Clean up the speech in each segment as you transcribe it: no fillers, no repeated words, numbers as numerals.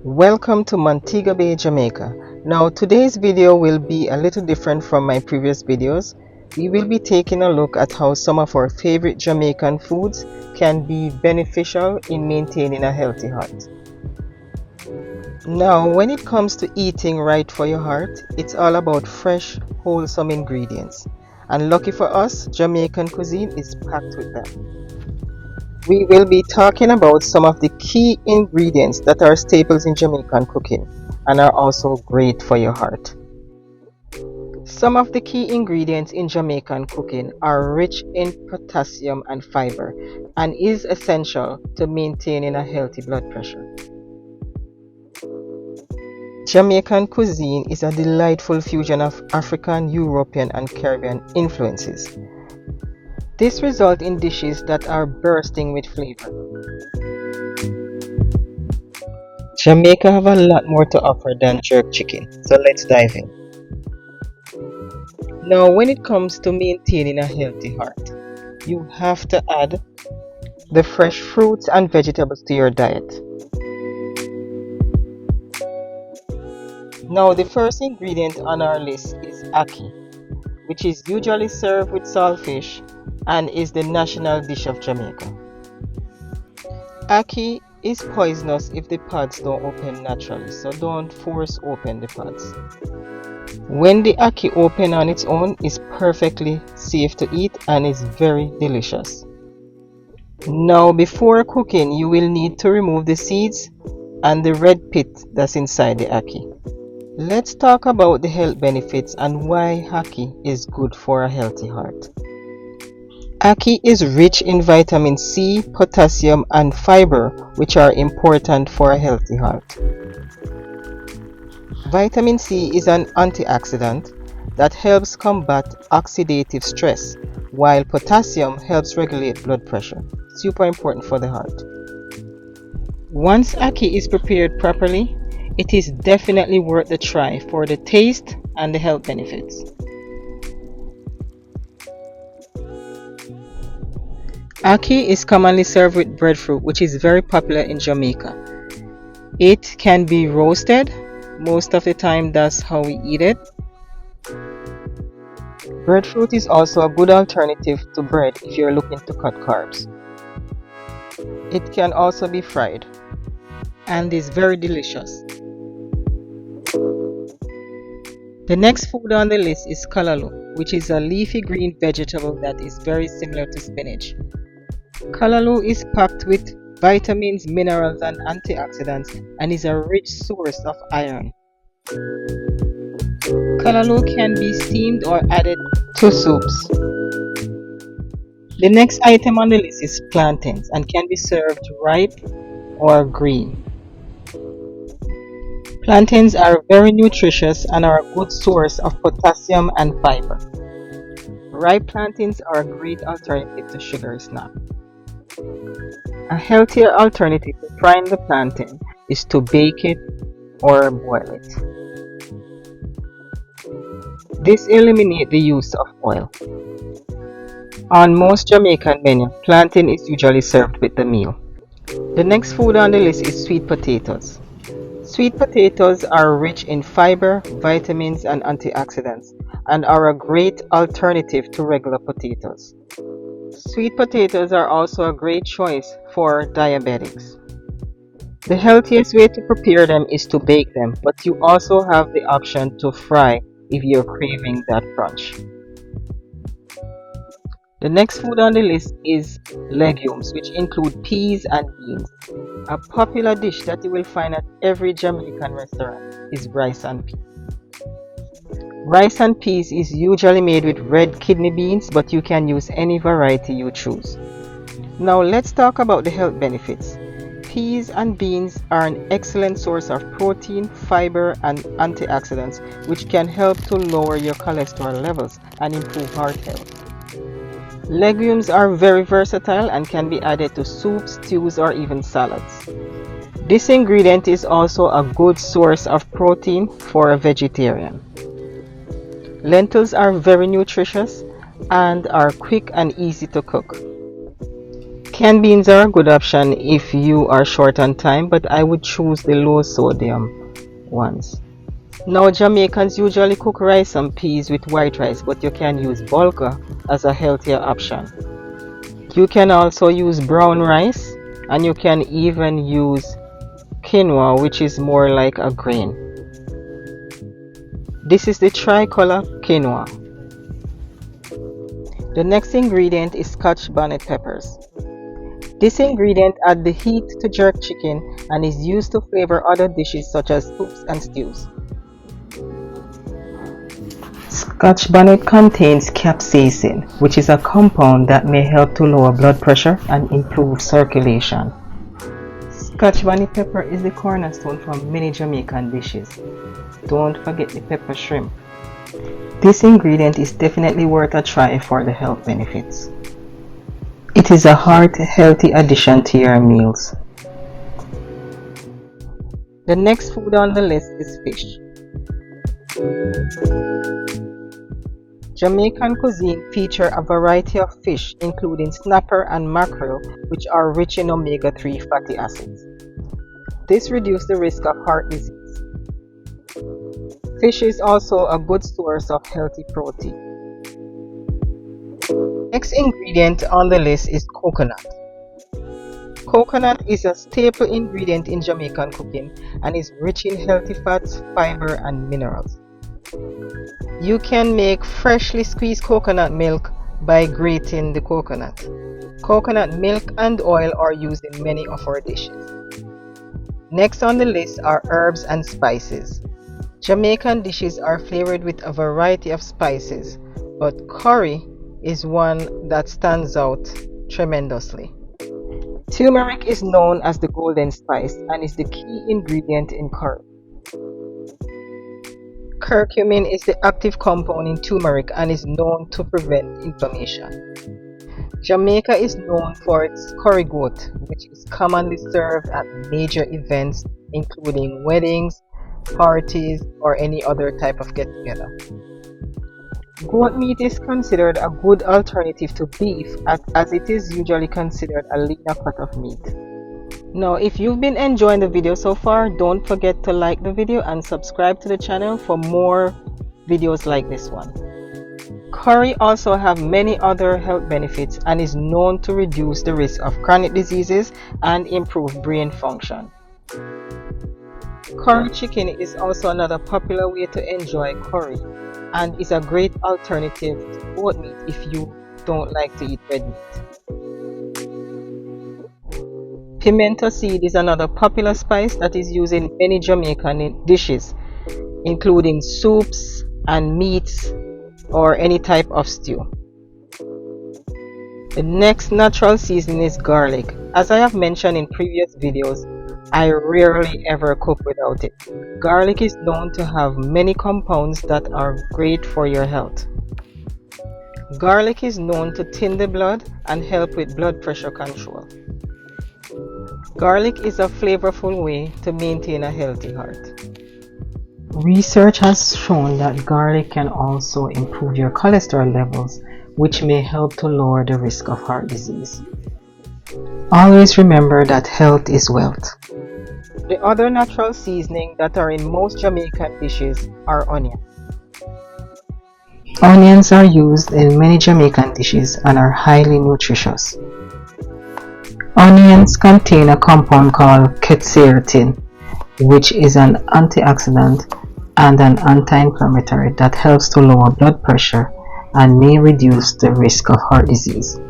Welcome to Montego Bay, Jamaica. Now today's video will be a little different from my previous videos. We will be taking a look at how some of our favorite Jamaican foods can be beneficial in maintaining a healthy heart. Now when it comes to eating right for your heart, it's all about fresh, wholesome ingredients. And lucky for us, Jamaican cuisine is packed with them. We will be talking about some of the key ingredients that are staples in Jamaican cooking and are also great for your heart. Some of the key ingredients in Jamaican cooking are rich in potassium and fiber and is essential to maintaining a healthy blood pressure. Jamaican cuisine is a delightful fusion of African, European and Caribbean influences. This results in dishes that are bursting with flavor. Jamaica have a lot more to offer than jerk chicken, so let's dive in. Now when it comes to maintaining a healthy heart, you have to add the fresh fruits and vegetables to your diet. Now the first ingredient on our list is ackee, which is usually served with saltfish and is the national dish of Jamaica. Ackee is poisonous if the pods don't open naturally, so don't force open the pods. When the ackee open on its own, it's perfectly safe to eat and is very delicious. Now before cooking, you will need to remove the seeds and the red pit that's inside the ackee. Let's talk about the health benefits and why ackee is good for a healthy heart. Ackee is rich in vitamin C, potassium and fiber, which are important for a healthy heart. Vitamin C is an antioxidant that helps combat oxidative stress, while potassium helps regulate blood pressure. Super important for the heart. Once ackee is prepared properly, it is definitely worth the try for the taste and the health benefits. Ackee is commonly served with breadfruit, which is very popular in Jamaica. It can be roasted. Most of the time that's how we eat it. Breadfruit is also a good alternative to bread if you're looking to cut carbs. It can also be fried and is very delicious. The next food on the list is callaloo, which is a leafy green vegetable that is very similar to spinach. Callaloo is packed with vitamins, minerals and antioxidants and is a rich source of iron. Callaloo can be steamed or added to soups. The next item on the list is plantains and can be served ripe or green. Plantains are very nutritious and are a good source of potassium and fiber. Ripe plantains are a great alternative to sugary snack. A healthier alternative to frying the plantain is to bake it or boil it. This eliminates the use of oil. On most Jamaican menus, plantain is usually served with the meal. The next food on the list is sweet potatoes. Sweet potatoes are rich in fiber, vitamins and antioxidants and are a great alternative to regular potatoes. Sweet potatoes are also a great choice for diabetics. The healthiest way to prepare them is to bake them, but you also have the option to fry if you're craving that crunch. The next food on the list is legumes, which include peas and beans. A popular dish that you will find at every Jamaican restaurant is rice and peas. Rice and peas is usually made with red kidney beans, but you can use any variety you choose. Now let's talk about the health benefits. Peas and beans are an excellent source of protein, fiber and antioxidants, which can help to lower your cholesterol levels and improve heart health. Legumes are very versatile and can be added to soups, stews or even salads. This ingredient is also a good source of protein for a vegetarian. Lentils are very nutritious and are quick and easy to cook. Canned beans are a good option if you are short on time, but I would choose the low sodium ones. Now, Jamaicans usually cook rice and peas with white rice, but you can use bulgur as a healthier option. You can also use brown rice, and you can even use quinoa, which is more like a grain. This is the tricolor quinoa. The next ingredient is Scotch bonnet peppers. This ingredient adds the heat to jerk chicken and is used to flavor other dishes such as soups and stews. Scotch bonnet contains capsaicin, which is a compound that may help to lower blood pressure and improve circulation. Scotch bonnet pepper is the cornerstone for many Jamaican dishes. Don't forget the pepper shrimp. This ingredient is definitely worth a try for the health benefits. It is a healthy addition to your meals. The next food on the list is fish. Jamaican cuisine features a variety of fish, including snapper and mackerel, which are rich in omega-3 fatty acids. This reduces the risk of heart disease. Fish is also a good source of healthy protein. Next ingredient on the list is coconut. Coconut is a staple ingredient in Jamaican cooking and is rich in healthy fats, fiber, and minerals. You can make freshly squeezed coconut milk by grating the coconut. Coconut milk and oil are used in many of our dishes. Next on the list are herbs and spices. Jamaican dishes are flavored with a variety of spices, but curry is one that stands out tremendously. Turmeric is known as the golden spice and is the key ingredient in curry. Curcumin is the active compound in turmeric and is known to prevent inflammation. Jamaica is known for its curry goat, which is commonly served at major events including weddings, parties, or any other type of get-together. Goat meat is considered a good alternative to beef as it is usually considered a leaner cut of meat. Now, if you've been enjoying the video so far, don't forget to like the video and subscribe to the channel for more videos like this one. Curry also have many other health benefits and is known to reduce the risk of chronic diseases and improve brain function. Curry chicken is also another popular way to enjoy curry and is a great alternative to goat meat if you don't like to eat red meat. Pimento seed is another popular spice that is used in many Jamaican dishes, including soups and meats or any type of stew. The next natural seasoning is garlic. As I have mentioned in previous videos, I rarely ever cook without it. Garlic is known to have many compounds that are great for your health. Garlic is known to thin the blood and help with blood pressure control. Garlic is a flavorful way to maintain a healthy heart. Research has shown that garlic can also improve your cholesterol levels, which may help to lower the risk of heart disease. Always remember that health is wealth. The other natural seasonings that are in most Jamaican dishes are onions. Onions are used in many Jamaican dishes and are highly nutritious. Onions contain a compound called quercetin, which is an antioxidant and an anti-inflammatory that helps to lower blood pressure and may reduce the risk of heart disease.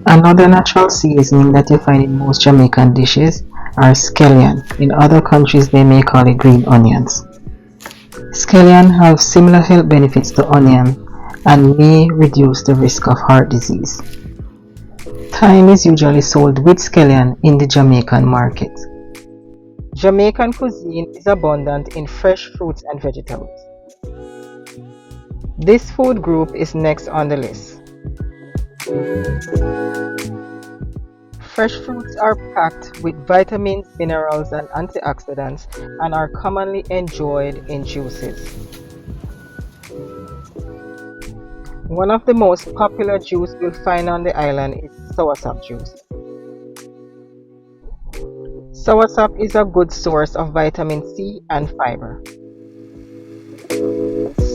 Another natural seasoning that you find in most Jamaican dishes are scallion. In other countries they may call it green onions. Scallion have similar health benefits to onion and may reduce the risk of heart disease. Thyme is usually sold with scallion in the Jamaican market. Jamaican cuisine is abundant in fresh fruits and vegetables. This food group is next on the list. Fresh fruits are packed with vitamins, minerals, and antioxidants and are commonly enjoyed in juices. One of the most popular juices you'll find on the island is soursop juice. Soursop is a good source of vitamin C and fiber.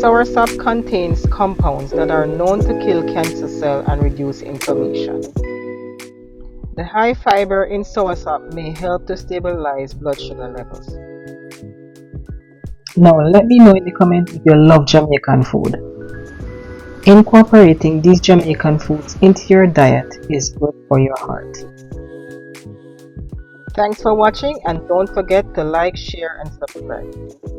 Soursop contains compounds that are known to kill cancer cells and reduce inflammation. The high fiber in soursop may help to stabilize blood sugar levels. Now, let me know in the comments if you love Jamaican food. Incorporating these Jamaican foods into your diet is good for your heart. Thanks for watching, and don't forget to like, share and subscribe.